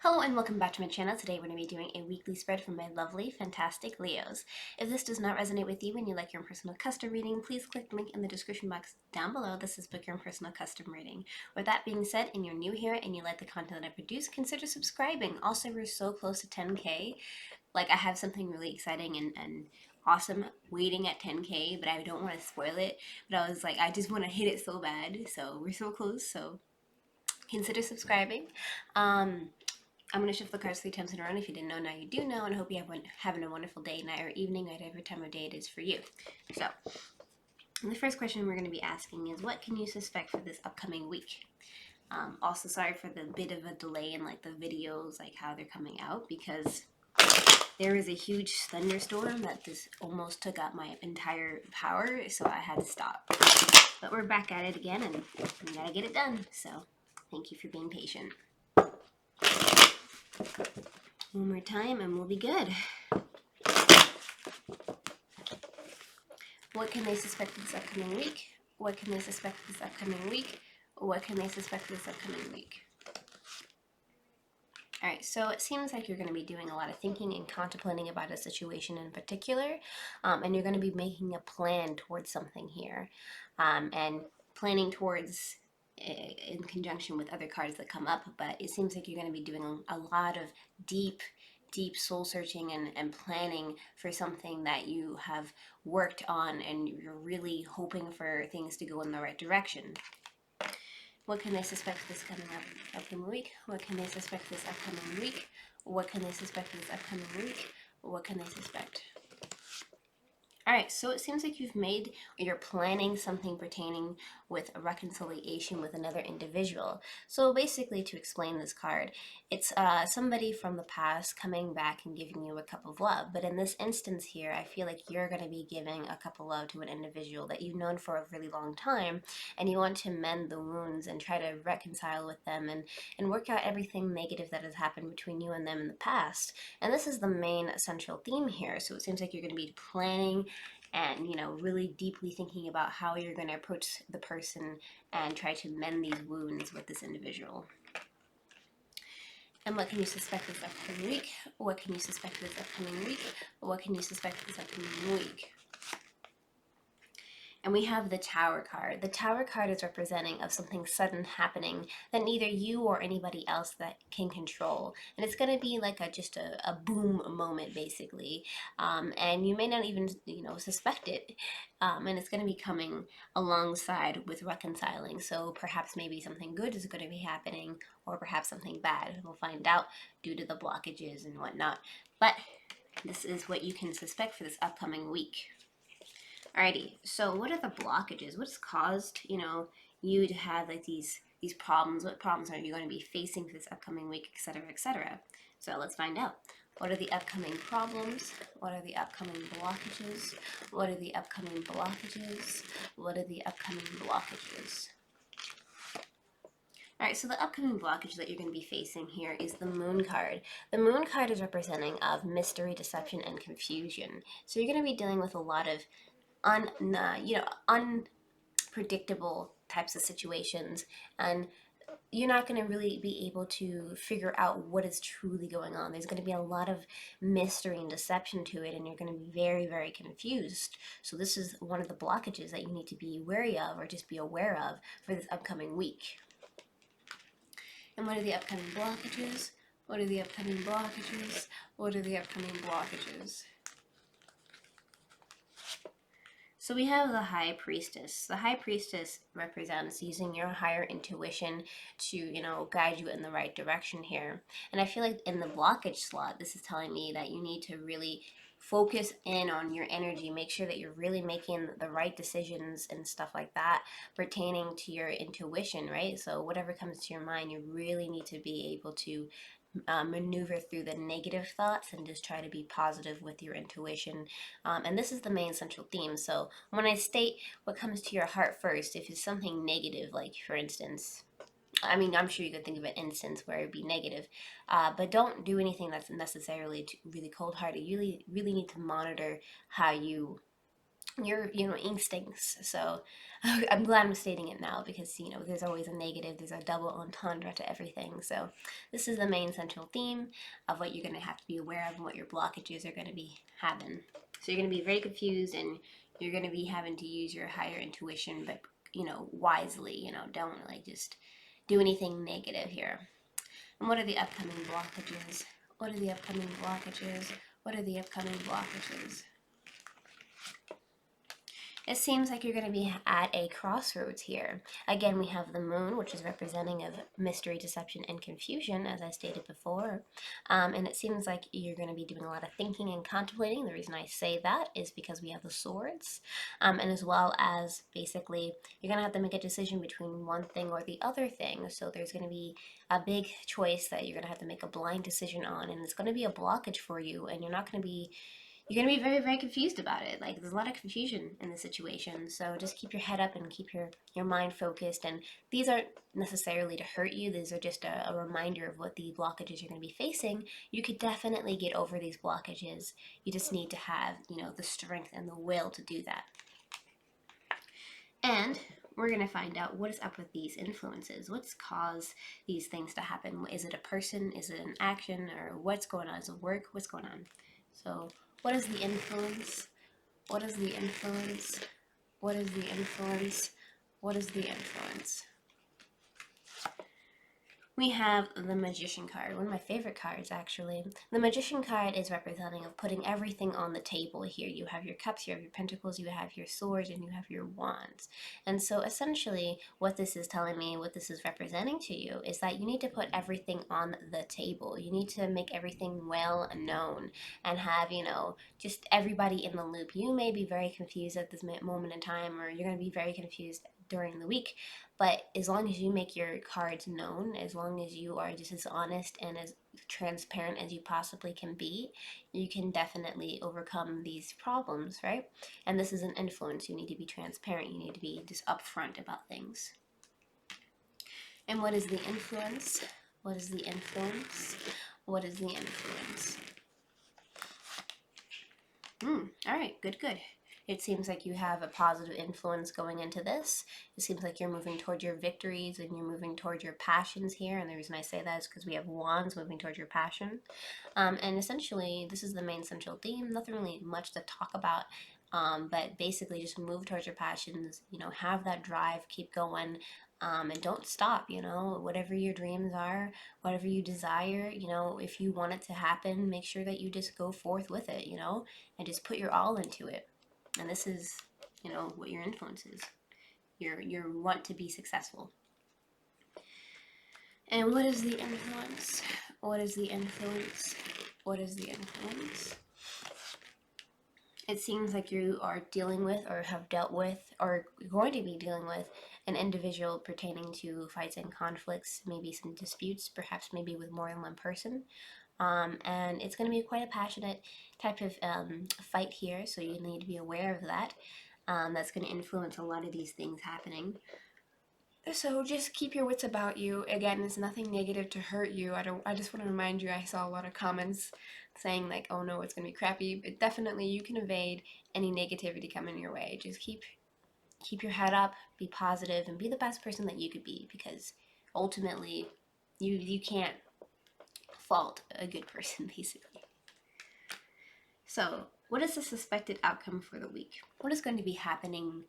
Hello and welcome back to my channel. Today we're going to be doing a weekly spread for my lovely, fantastic Leos. If this does not resonate with you and you like your own personal custom reading, please click the link in the description box down below. This is Book Your Own Personal Custom Reading. With that being said, and you're new here and you like the content that I produce, consider subscribing. Also, we're so close to 10K. Like, I have something really exciting and awesome waiting at 10K, but I don't want to spoil it. But I was like, I just want to hit it so bad. So we're so close. So consider subscribing. I'm going to shift the cards 3 times in a row. And if you didn't know, now you do know. And I hope you have having a wonderful day, night, or evening, whatever time of day it is for you. So, the first question we're going to be asking is, what can you suspect for this upcoming week? Also, sorry for the bit of a delay in like the videos, like how they're coming out, because there is a huge thunderstorm that just almost took out my entire power, so I had to stop. But we're back at it again, and we gotta get it done. So, thank you for being patient. One more time and we'll be good. What can they suspect this upcoming week? What can they suspect this upcoming week? What can they suspect this upcoming week? Alright, so it seems like you're going to be doing a lot of thinking and contemplating about a situation in particular, and you're going to be making a plan towards something here, and planning towards in conjunction with other cards that come up, but it seems like you're going to be doing a lot of deep soul searching and planning for something that you have worked on, and you're really hoping for things to go in the right direction. What can they suspect this upcoming week? What can they suspect this upcoming week? What can they suspect this upcoming week? What can they suspect? Alright, so it seems like you're planning something pertaining with a reconciliation with another individual. So basically, to explain this card, it's somebody from the past coming back and giving you a cup of love. But in this instance here, I feel like you're going to be giving a cup of love to an individual that you've known for a really long time, and you want to mend the wounds and try to reconcile with them and work out everything negative that has happened between you and them in the past. And this is the main essential theme here. So it seems like you're going to be planning and really deeply thinking about how you're going to approach the person and try to mend these wounds with this individual. And what can you suspect this upcoming week? What can you suspect this upcoming week? What can you suspect this upcoming week? And we have the Tower card. The Tower card is representing of something sudden happening that neither you or anybody else that can control. And it's going to be like just a boom moment, basically. And you may not even, suspect it. And it's going to be coming alongside with reconciling. So perhaps maybe something good is going to be happening, or perhaps something bad. We'll find out due to the blockages and whatnot. But this is what you can suspect for this upcoming week. Alrighty, so what are the blockages? What's caused, you to have like these problems? What problems are you going to be facing for this upcoming week, etc., etc.? So let's find out. What are the upcoming problems? What are the upcoming blockages? What are the upcoming blockages? What are the upcoming blockages? Alright, so the upcoming blockage that you're going to be facing here is the Moon card. The Moon card is representing of mystery, deception, and confusion. So you're going to be dealing with a lot of unpredictable types of situations, and you're not going to really be able to figure out what is truly going on. There's going to be a lot of mystery and deception to it, and you're going to be very, very confused. So this is one of the blockages that you need to be wary of, or just be aware of, for this upcoming week. And what are the upcoming blockages? What are the upcoming blockages? What are the upcoming blockages? So we have the High Priestess. The High Priestess represents using your higher intuition to, guide you in the right direction here. And I feel like in the blockage slot, this is telling me that you need to really focus in on your energy. Make sure that you're really making the right decisions and stuff like that pertaining to your intuition, right? So whatever comes to your mind, you really need to be able to maneuver through the negative thoughts and just try to be positive with your intuition. And this is the main central theme. So when I state what comes to your heart first, if it's something negative, like for instance, I'm sure you could think of an instance where it'd be negative, but don't do anything that's necessarily really cold-hearted. You really need to monitor how you your instincts. So I'm glad I'm stating it now, because there's always a negative, there's a double entendre to everything. So this is the main central theme of what you're going to have to be aware of and what your blockages are going to be having. So you're going to be very confused, and you're going to be having to use your higher intuition, but wisely. Don't like just do anything negative here. And what are the upcoming blockages? What are the upcoming blockages? What are the upcoming blockages? It seems like you're going to be at a crossroads here. Again, we have the moon, which is representing of mystery, deception, and confusion, as I stated before. And it seems like you're going to be doing a lot of thinking and contemplating. The reason I say that is because we have the swords. And as well as basically, you're going to have to make a decision between one thing or the other thing. So there's going to be a big choice that you're going to have to make a blind decision on. And it's going to be a blockage for you. And you're going to be very, very confused about it. Like, there's a lot of confusion in the situation. So just keep your head up and keep your mind focused. And these aren't necessarily to hurt you. These are just a reminder of what the blockages you're going to be facing. You could definitely get over these blockages. You just need to have, the strength and the will to do that. And we're going to find out what is up with these influences. What's caused these things to happen? Is it a person? Is it an action? Or what's going on? Is it work? What's going on? So what is the influence? What is the influence? What is the influence? What is the influence? We have the Magician card, one of my favorite cards actually. The Magician card is representing of putting everything on the table here. You have your cups, you have your pentacles, you have your swords, and you have your wands. And so essentially what this is telling me, what this is representing to you, is that you need to put everything on the table. You need to make everything well known and have, just everybody in the loop. You may be very confused at this moment in time, or you're going to be very confused during the week. But as long as you make your cards known, as long as you are just as honest and as transparent as you possibly can be, you can definitely overcome these problems, right? And this is an influence. You need to be transparent. You need to be just upfront about things. And what is the influence? What is the influence? What is the influence? All right, good, good. It seems like you have a positive influence going into this. It seems like you're moving towards your victories and you're moving towards your passions here. And the reason I say that is because we have wands moving towards your passion. And essentially, this is the main central theme. Nothing really much to talk about. But basically, just move towards your passions. Have that drive. Keep going. And don't stop. Whatever your dreams are, whatever you desire. If you want it to happen, make sure that you just go forth with it. And just put your all into it. And this is, what your influence is. Your want to be successful. And what is the influence? What is the influence? What is the influence? It seems like you are dealing with, or have dealt with, or going to be dealing with an individual pertaining to fights and conflicts, maybe some disputes, perhaps maybe with more than one person. And it's going to be quite a passionate type of fight here, so you need to be aware of that. That's going to influence a lot of these things happening. So just keep your wits about you. Again, it's nothing negative to hurt you. I just want to remind you, I saw a lot of comments saying like, oh no, it's going to be crappy. But definitely you can evade any negativity coming your way. Just keep your head up, be positive, and be the best person that you could be, because ultimately you can't fault a good person, basically. So what is the suspected outcome for the week? What is going to be happening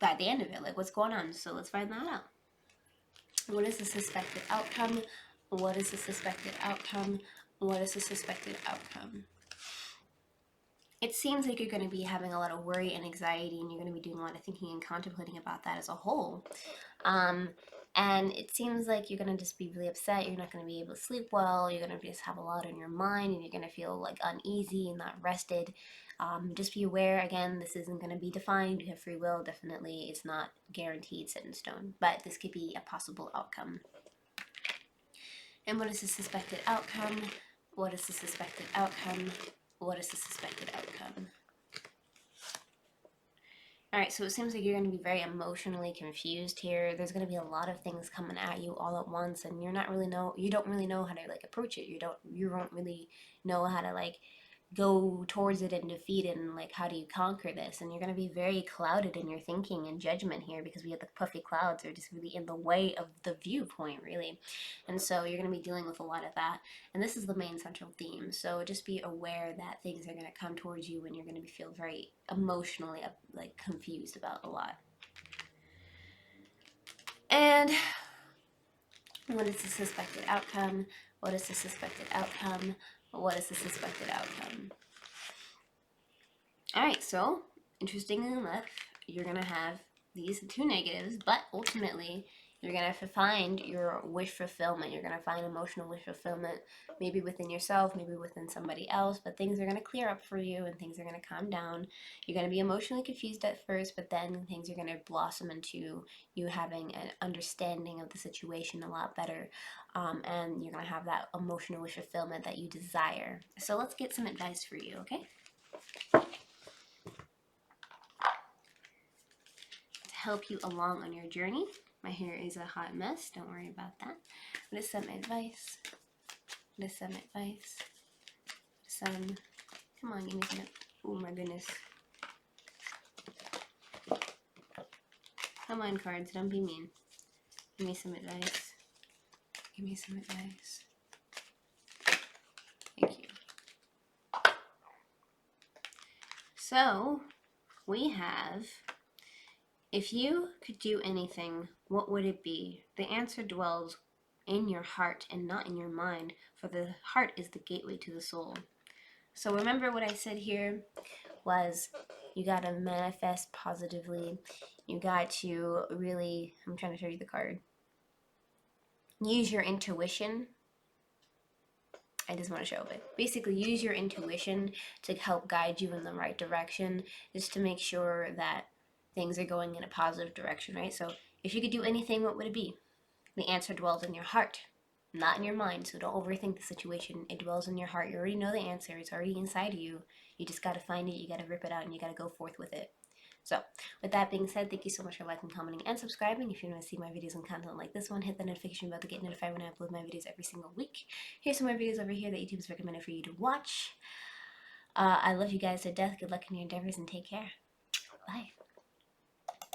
at the end of it? Like, what's going on? So let's find that out. What is the suspected outcome? What is the suspected outcome? What is the suspected outcome? It seems like you're going to be having a lot of worry and anxiety, and you're going to be doing a lot of thinking and contemplating about that as a whole. And it seems like you're going to just be really upset. You're not going to be able to sleep well. You're going to just have a lot on your mind, and you're going to feel like uneasy and not rested. Just be aware, again, this isn't going to be defined. You have free will, definitely. It's not guaranteed, set in stone, but this could be a possible outcome. And what is the suspected outcome? What is the suspected outcome? What is the suspected outcome? Alright, so it seems like you're going to be very emotionally confused here. There's going to be a lot of things coming at you all at once, and you don't really know how to like approach it. You don't really know how to like go towards it and defeat it, and like how do you conquer this, and you're going to be very clouded in your thinking and judgment here because we have the puffy clouds are just really in the way of the viewpoint really. And so you're going to be dealing with a lot of that, and this is the main central theme. So just be aware that things are going to come towards you and you're going to feel very emotionally like confused about a lot. And what is the suspected outcome? What is the suspected outcome? What is the suspected outcome? Alright, so interestingly enough, you're going to have these two negatives, but ultimately you're going to find your wish fulfillment. You're going to find emotional wish fulfillment, maybe within yourself, maybe within somebody else, but things are going to clear up for you and things are going to calm down. You're going to be emotionally confused at first, but then things are going to blossom into you having an understanding of the situation a lot better, and you're going to have that emotional wish fulfillment that you desire. So let's get some advice for you, okay? Help you along on your journey. My hair is a hot mess. Don't worry about that. What is some advice? What is some advice? Some. Come on, give me some. Oh my goodness. Come on, cards. Don't be mean. Give me some advice. Give me some advice. Thank you. So, we have, if you could do anything, what would it be? The answer dwells in your heart and not in your mind, for the heart is the gateway to the soul. So remember what I said here was you got to manifest positively. You got to really, I'm trying to show you the card. Use your intuition. I just want to show it. Basically, use your intuition to help guide you in the right direction, just to make sure that things are going in a positive direction, right? So if you could do anything, what would it be? The answer dwells in your heart, not in your mind. So don't overthink the situation. It dwells in your heart. You already know the answer. It's already inside of you. You just got to find it. You got to rip it out and you got to go forth with it. So with that being said, thank you so much for liking, commenting, and subscribing. If you want to see my videos and content like this one, hit the notification bell to get notified when I upload my videos every single week. Here's some more videos over here that YouTube has recommended for you to watch. I love you guys to death. Good luck in your endeavors and take care. Bye.